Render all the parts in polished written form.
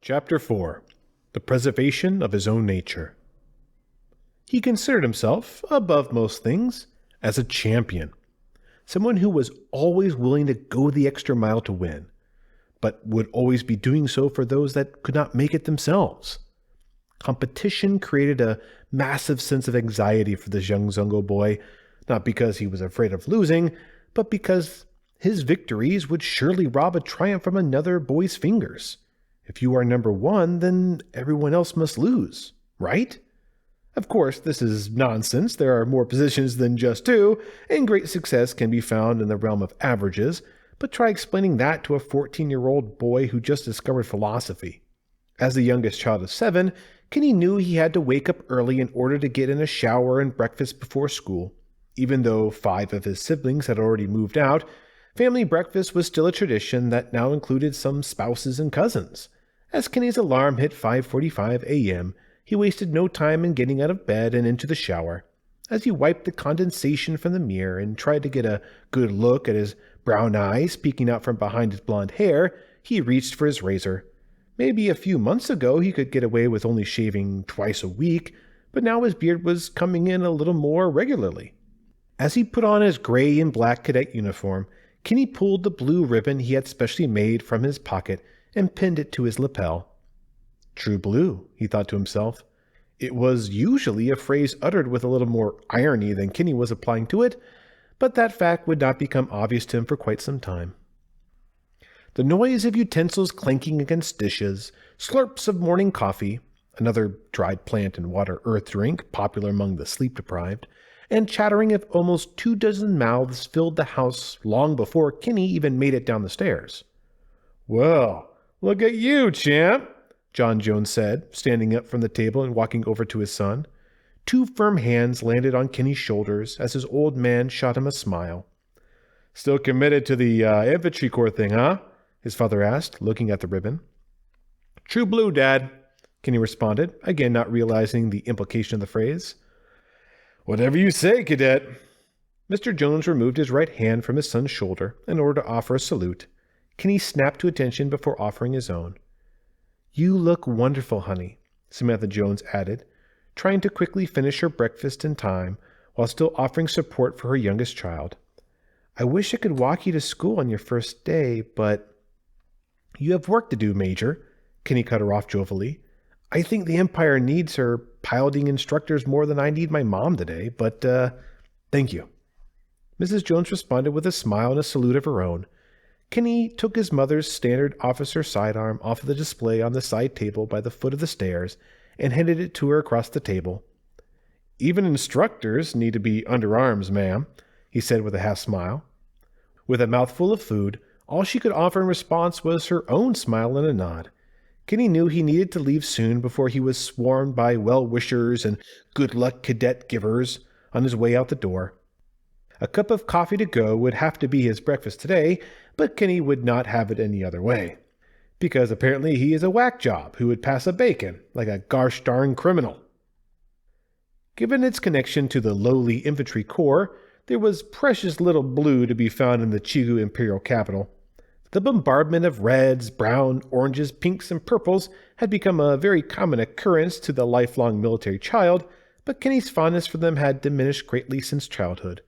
Chapter 4. The Preservation of His Own Nature. He considered himself, above most things, as a champion, someone who was always willing to go the extra mile to win, but would always be doing so for those that could not make it themselves. Competition created a massive sense of anxiety for this young Zungo boy, not because he was afraid of losing, but because his victories would surely rob a triumph from another boy's fingers. If you are number one, then everyone else must lose, right? Of course, this is nonsense. There are more positions than just two, and great success can be found in the realm of averages, but try explaining that to a 14-year-old boy who just discovered philosophy. As the youngest child of 7, Kenny knew he had to wake up early in order to get in a shower and breakfast before school. Even though 5 of his siblings had already moved out, family breakfast was still a tradition that now included some spouses and cousins. As Kenny's alarm hit 5:45 a.m., he wasted no time in getting out of bed and into the shower. As he wiped the condensation from the mirror and tried to get a good look at his brown eyes peeking out from behind his blonde hair, he reached for his razor. Maybe a few months ago he could get away with only shaving twice a week, but now his beard was coming in a little more regularly. As he put on his gray and black cadet uniform, Kenny pulled the blue ribbon he had specially made from his pocket and pinned it to his lapel. True blue, he thought to himself. It was usually a phrase uttered with a little more irony than Kenny was applying to it, but that fact would not become obvious to him for quite some time. The noise of utensils clanking against dishes, slurps of morning coffee, another dried plant and water earth drink popular among the sleep-deprived, and chattering of almost 24 mouths filled the house long before Kenny even made it down the stairs. "Well, look at you, champ," John Jones said, standing up from the table and walking over to his son. 2 firm hands landed on Kenny's shoulders as his old man shot him a smile. "Still committed to the infantry corps thing, huh?" his father asked, looking at the ribbon. "True blue, Dad," Kenny responded, again not realizing the implication of the phrase. "Whatever you say, cadet." Mr. Jones removed his right hand from his son's shoulder in order to offer a salute. Kenny snapped to attention before offering his own. "You look wonderful, honey," Samantha Jones added, trying to quickly finish her breakfast in time while still offering support for her youngest child. "I wish I could walk you to school on your first day, but—" "You have work to do, Major," Kenny cut her off jovially. "I think the Empire needs her piloting instructors more than I need my mom today, but, thank you." Mrs. Jones responded with a smile and a salute of her own. Kenny took his mother's standard officer sidearm off of the display on the side table by the foot of the stairs and handed it to her across the table. "Even instructors need to be under arms, ma'am," he said with a half-smile. With a mouthful of food, all she could offer in response was her own smile and a nod. Kenny knew he needed to leave soon before he was swarmed by well-wishers and good-luck cadet givers on his way out the door. A cup of coffee to go would have to be his breakfast today, but Kenny would not have it any other way, because apparently he is a whack job who would pass a bacon like a gosh darn criminal. Given its connection to the lowly infantry corps, there was precious little blue to be found in the Chigu Imperial capital. The bombardment of reds, brown, oranges, pinks, and purples had become a very common occurrence to the lifelong military child, but Kenny's fondness for them had diminished greatly since childhood.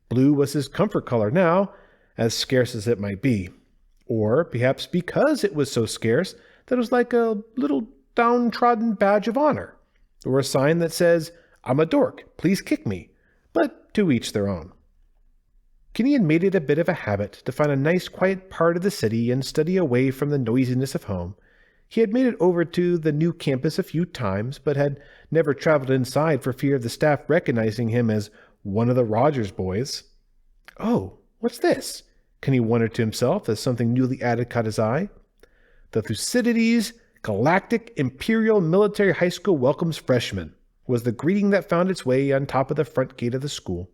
Blue was his comfort color now, as scarce as it might be. Or perhaps because it was so scarce that it was like a little downtrodden badge of honor, or a sign that says, "I'm a dork, please kick me," but to each their own. Kenny had made it a bit of a habit to find a nice quiet part of the city and study away from the noisiness of home. He had made it over to the new campus a few times, but had never traveled inside for fear of the staff recognizing him as one of the Rogers boys. "Oh, what's this?" Kenny wondered to himself as something newly added caught his eye. "The Thucydides Galactic Imperial Military High School welcomes freshmen," was the greeting that found its way on top of the front gate of the school.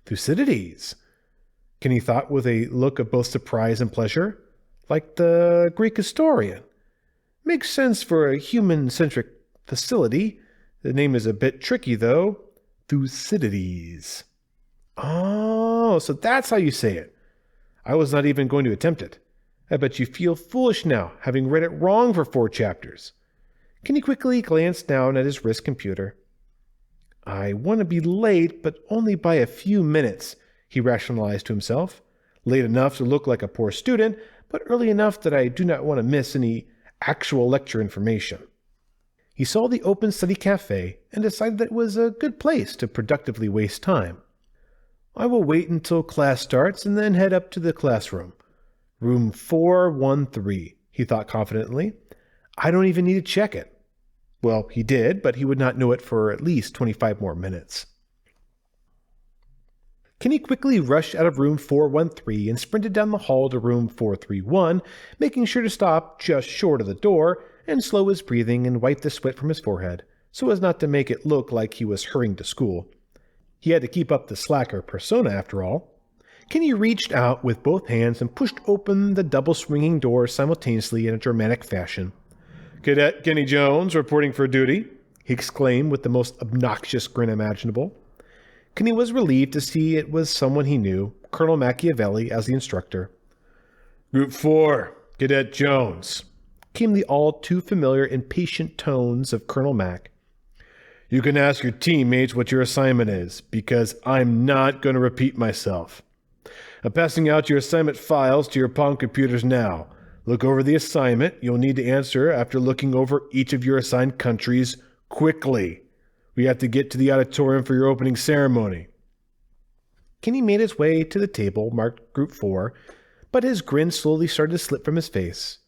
Thucydides, Kenny thought with a look of both surprise and pleasure. Like the Greek historian. Makes sense for a human-centric facility. The name is a bit tricky, though. Thucydides. Oh, so that's how you say it. I was not even going to attempt it. I bet you feel foolish now, having read it wrong for 4 chapters. Kenny quickly glanced down at his wrist computer. I want to be late, but only by a few minutes, he rationalized to himself. Late enough to look like a poor student, but early enough that I do not want to miss any actual lecture information. He saw the open study cafe and decided that it was a good place to productively waste time. I will wait until class starts and then head up to the classroom. Room 413, he thought confidently. I don't even need to check it. Well, he did, but he would not know it for at least 25 more minutes. Kenny quickly rushed out of room 413 and sprinted down the hall to room 431, making sure to stop just short of the door and slow his breathing and wipe the sweat from his forehead, so as not to make it look like he was hurrying to school. He had to keep up the slacker persona after all. Kenny reached out with both hands and pushed open the double-swinging door simultaneously in a dramatic fashion. "Cadet Kenny Jones, reporting for duty," he exclaimed with the most obnoxious grin imaginable. Kenny was relieved to see it was someone he knew, Colonel Machiavelli, as the instructor. "Group 4, Cadet Jones," came the all too familiar impatient tones of Colonel Mack. "You can ask your teammates what your assignment is, because I'm not going to repeat myself. I'm passing out your assignment files to your palm computers now. Look over the assignment you'll need to answer after looking over each of your assigned countries quickly. We have to get to the auditorium for your opening ceremony." Kenny made his way to the table marked Group 4, but his grin slowly started to slip from his face.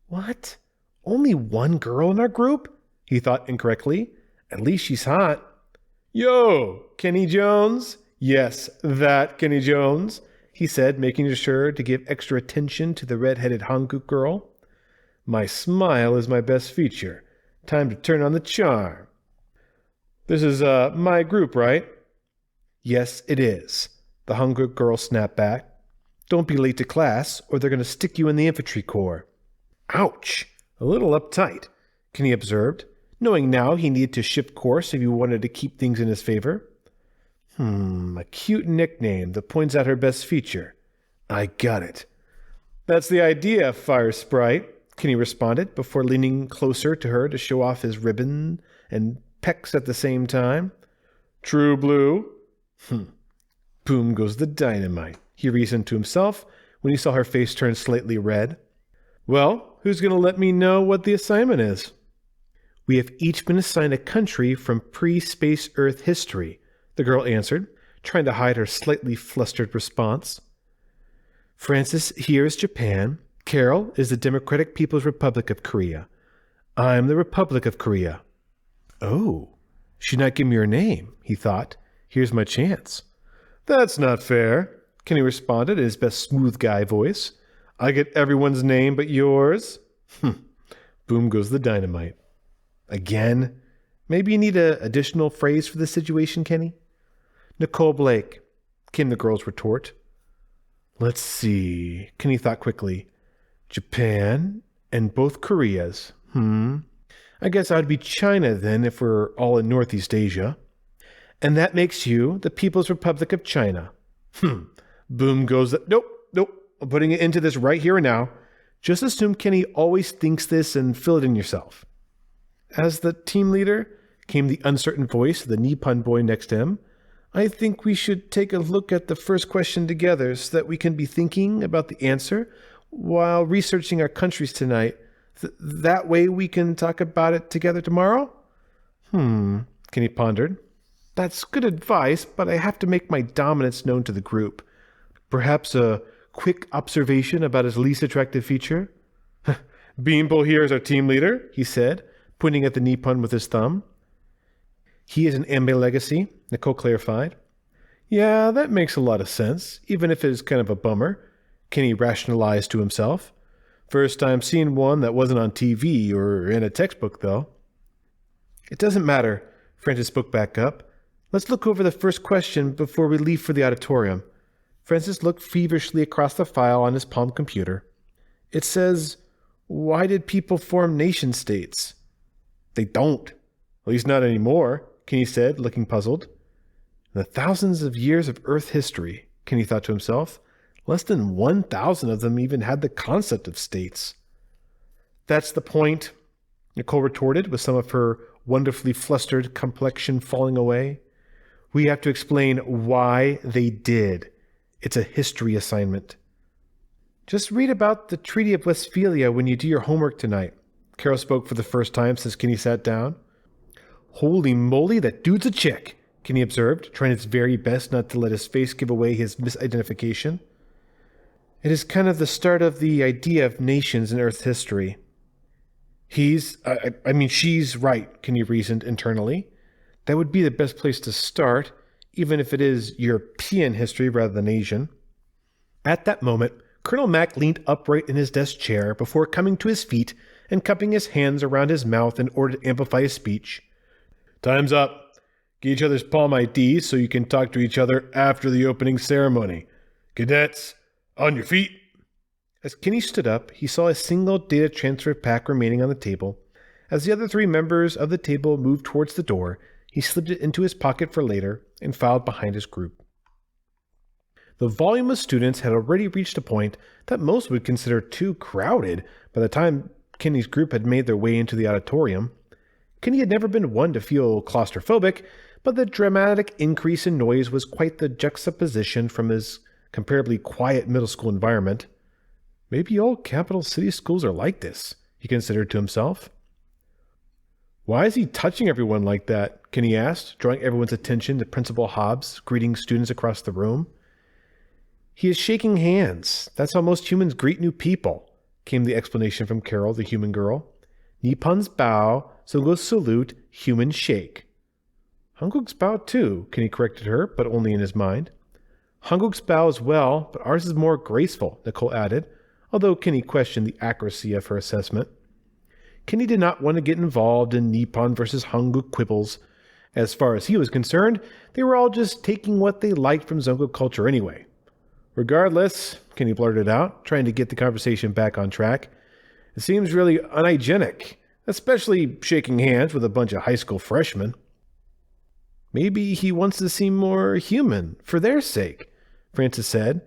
What? Only one girl in our group? He thought incorrectly. At least she's hot. "Yo, Kenny Jones?" "Yes, that Kenny Jones," he said, making sure to give extra attention to the red-headed Hanguk girl. "My smile is my best feature. Time to turn on the charm. This is, my group, right?" "Yes, it is," the Hanguk girl snapped back. "Don't be late to class, or they're going to stick you in the infantry corps." "Ouch! A little uptight," Kenny observed, knowing now he needed to shift course if he wanted to keep things in his favor. A cute nickname that points out her best feature. I got it. "That's the idea, Fire Sprite," Kenny responded, before leaning closer to her to show off his ribbon and pecs at the same time. "True blue?" Boom goes the dynamite, he reasoned to himself when he saw her face turn slightly red. "Well, who's going to let me know what the assignment is?" "We have each been assigned a country from pre-space Earth history," the girl answered, trying to hide her slightly flustered response. "Francis here is Japan. Karel is the Democratic People's Republic of Korea. I'm the Republic of Korea." "Oh, she'd not give me her name," he thought. "Here's my chance." "That's not fair," Kenny responded in his best smooth guy voice. "I get everyone's name but yours." Boom goes the dynamite. "Again? Maybe you need an additional phrase for this situation, Kenny?" "Nichol Blake," came the girl's retort. "Let's see," Kenny thought quickly. "Japan and both Koreas. I guess I'd be China then if we're all in Northeast Asia. And that makes you the People's Republic of China." Boom goes the... Nope. I'm putting it into this right here and now. Just assume Kenny always thinks this and fill it in yourself. As the team leader, came the uncertain voice of the Nippon boy next to him. "I think we should take a look at the first question together so that we can be thinking about the answer while researching our countries tonight. That way we can talk about it together tomorrow?" Kenny pondered. "That's good advice, but I have to make my dominance known to the group. Perhaps a quick observation about his least attractive feature?" "Beanpole here is our team leader," he said, pointing at the Nippon with his thumb. "He is an Ambe legacy," Nichol clarified. "Yeah, that makes a lot of sense, even if it is kind of a bummer," Kenny rationalized to himself. "First time seeing one that wasn't on TV or in a textbook, though." "It doesn't matter," Francis spoke back up. "Let's look over the first question before we leave for the auditorium." Francis looked feverishly across the file on his palm computer. "It says, why did people form nation states?" "They don't. At least not anymore," Kenny said, looking puzzled. "The thousands of years of Earth history," Kenny thought to himself. Less than 1,000 of them even had the concept of states. That's the point, Nichol retorted, with some of her wonderfully flustered complexion falling away. We have to explain why they did. It's a history assignment. Just read about the Treaty of Westphalia when you do your homework tonight. Karel spoke for the first time since Kenny sat down. Holy moly, that dude's a chick, Kenny observed, trying his very best not to let his face give away his misidentification. It is kind of the start of the idea of nations in Earth's history. She's right, Kenny reasoned internally. That would be the best place to start, even if it is European history rather than Asian. At that moment, Colonel Mack leaned upright in his desk chair before coming to his feet and cupping his hands around his mouth in order to amplify his speech. Time's up. Get each other's palm IDs so you can talk to each other after the opening ceremony. Cadets, on your feet. As Kenny stood up, he saw a single data transfer pack remaining on the table. As the other three members of the table moved towards the door, he slipped it into his pocket for later and filed behind his group. The volume of students had already reached a point that most would consider too crowded by the time Kenny's group had made their way into the auditorium. Kenny had never been one to feel claustrophobic, but the dramatic increase in noise was quite the juxtaposition from his comparably quiet middle school environment. Maybe all capital city schools are like this, he considered to himself. Why is he touching everyone like that? Kenny asked, drawing everyone's attention to Principal Hobbs greeting students across the room. He is shaking hands. That's how most humans greet new people, came the explanation from Karel, the human girl. Nippon's bow, Zongo's salute, human shake. Hanguk's bow too, Kenny corrected her, but only in his mind. Hanguk's bow as well, but ours is more graceful, Nichol added, although Kenny questioned the accuracy of her assessment. Kenny did not want to get involved in Nippon versus Hanguk quibbles. As far as he was concerned, they were all just taking what they liked from Zongo culture anyway. Regardless, Kenny blurted out, trying to get the conversation back on track, it seems really unhygienic, especially shaking hands with a bunch of high school freshmen. Maybe he wants to seem more human, for their sake, Francis said,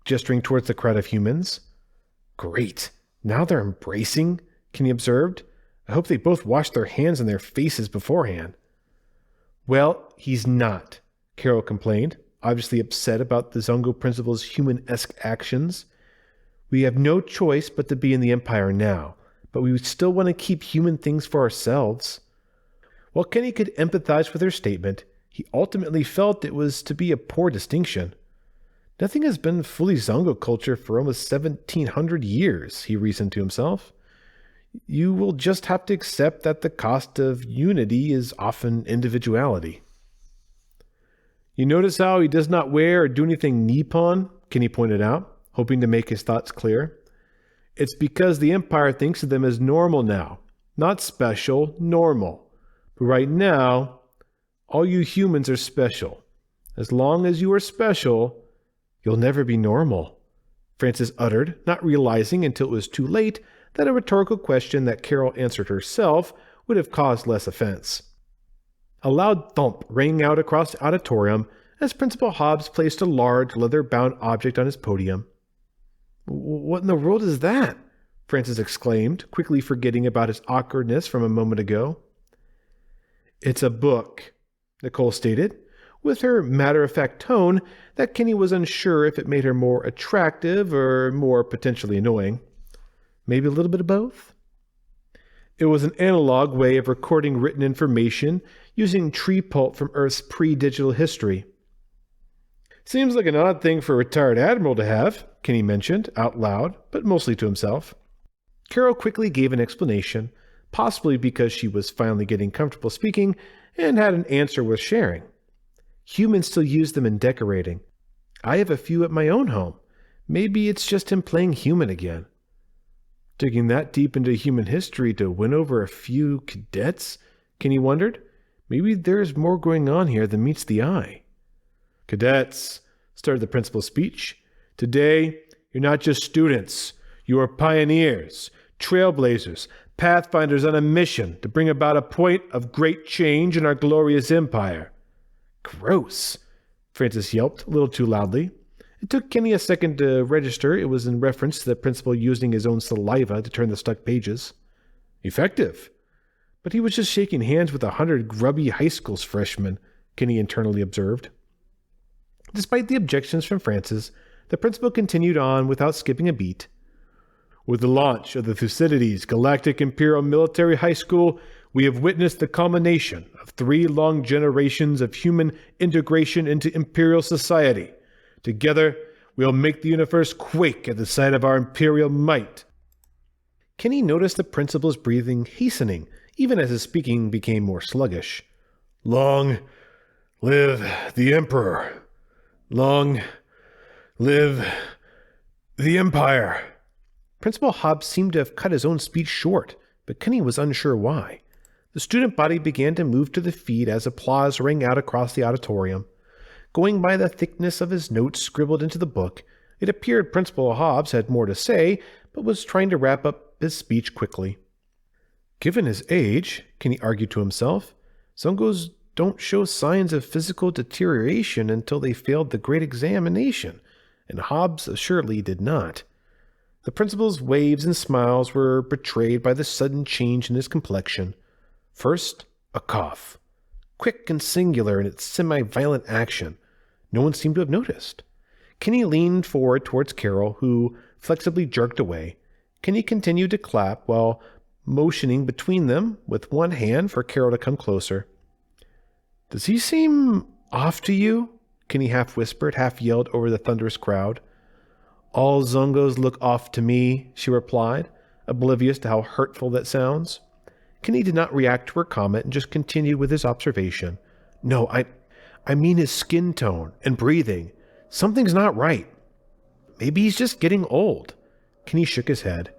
gesturing towards the crowd of humans. Great. Now they're embracing, Kenny observed. I hope they both washed their hands and their faces beforehand. Well, he's not, Karel complained, obviously upset about the Zongo principal's human-esque actions. We have no choice but to be in the Empire now, but we would still want to keep human things for ourselves. While Kenny could empathize with her statement, he ultimately felt it was to be a poor distinction. Nothing has been fully Zongo culture for almost 1,700 years, he reasoned to himself. You will just have to accept that the cost of unity is often individuality. You notice how he does not wear or do anything Nippon? Kenny pointed out, hoping to make his thoughts clear. It's because the Empire thinks of them as normal now. Not special, normal. But right now, all you humans are special. As long as you are special, you'll never be normal, Francis uttered, not realizing until it was too late that a rhetorical question that Karel answered herself would have caused less offense. A loud thump rang out across the auditorium as Principal Hobbs placed a large leather-bound object on his podium. What in the world is that? Francis exclaimed, quickly forgetting about his awkwardness from a moment ago. It's a book, Nichol stated, with her matter-of-fact tone that Kenny was unsure if it made her more attractive or more potentially annoying. Maybe a little bit of both? It was an analog way of recording written information using tree pulp from Earth's pre-digital history. Seems like an odd thing for a retired admiral to have, Kenny mentioned, out loud, but mostly to himself. Karel quickly gave an explanation, possibly because she was finally getting comfortable speaking and had an answer worth sharing. Humans still use them in decorating. I have a few at my own home. Maybe it's just him playing human again. Digging that deep into human history to win over a few cadets? Kenny wondered. Maybe there's more going on here than meets the eye. Cadets, started the principal's speech. Today, you're not just students. You are pioneers, trailblazers, pathfinders on a mission to bring about a point of great change in our glorious empire. Gross, Francis yelped a little too loudly, It took Kenny a second to register it was in reference to the principal using his own saliva to turn the stuck pages. Effective. But he was just shaking hands with 100 grubby high school freshmen, Kenny internally observed. Despite the objections from Francis, the principal continued on without skipping a beat. With the launch of the Thucydides Galactic Imperial Military High School, we have witnessed the culmination of 3 long generations of human integration into Imperial society. Together, we'll make the universe quake at the sight of our Imperial might. Kenny noticed the principal's breathing hastening, even as his speaking became more sluggish. Long live the Emperor. Long live the Empire. Principal Hobbs seemed to have cut his own speech short, but Kenny was unsure why. The student body began to move to the feet as applause rang out across the auditorium. Going by the thickness of his notes scribbled into the book, it appeared Principal Hobbs had more to say, but was trying to wrap up his speech quickly. Given his age, Kenny argued to himself, Zungos don't show signs of physical deterioration until they failed the great examination, and Hobbs assuredly did not. The principal's waves and smiles were betrayed by the sudden change in his complexion. First, a cough, quick and singular in its semi-violent action. No one seemed to have noticed. Kenny leaned forward towards Karel, who flexibly jerked away. Kenny continued to clap while motioning between them with one hand for Karel to come closer. Does he seem off to you? Kenny half whispered, half yelled over the thunderous crowd. All Zungos look off to me, she replied, oblivious to how hurtful that sounds. Kenny did not react to her comment and just continued with his observation. No, I mean his skin tone and breathing. Something's not right. Maybe he's just getting old. Kenny shook his head.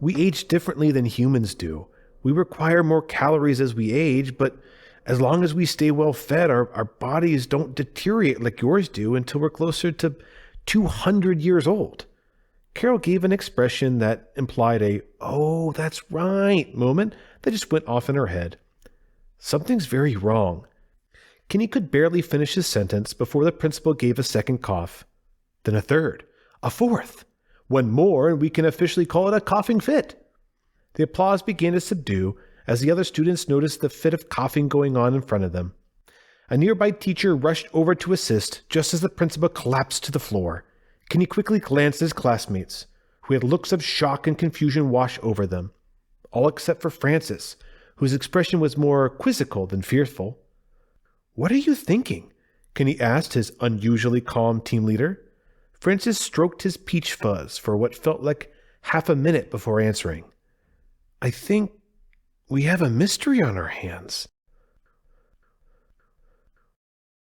We age differently than humans do. We require more calories as we age, but as long as we stay well fed, our bodies don't deteriorate like yours do until we're closer to 200 years old. Karel gave an expression that implied a, oh, that's right moment that just went off in her head. Something's very wrong. Kenny could barely finish his sentence before the principal gave a second cough. Then a third. A fourth. One more and we can officially call it a coughing fit. The applause began to subdue as the other students noticed the fit of coughing going on in front of them. A nearby teacher rushed over to assist just as the principal collapsed to the floor. Kenny quickly glanced at his classmates, who had looks of shock and confusion wash over them, all except for Francis, whose expression was more quizzical than fearful. What are you thinking? Kenny asked his unusually calm team leader. Francis stroked his peach fuzz for what felt like half a minute before answering. I think we have a mystery on our hands.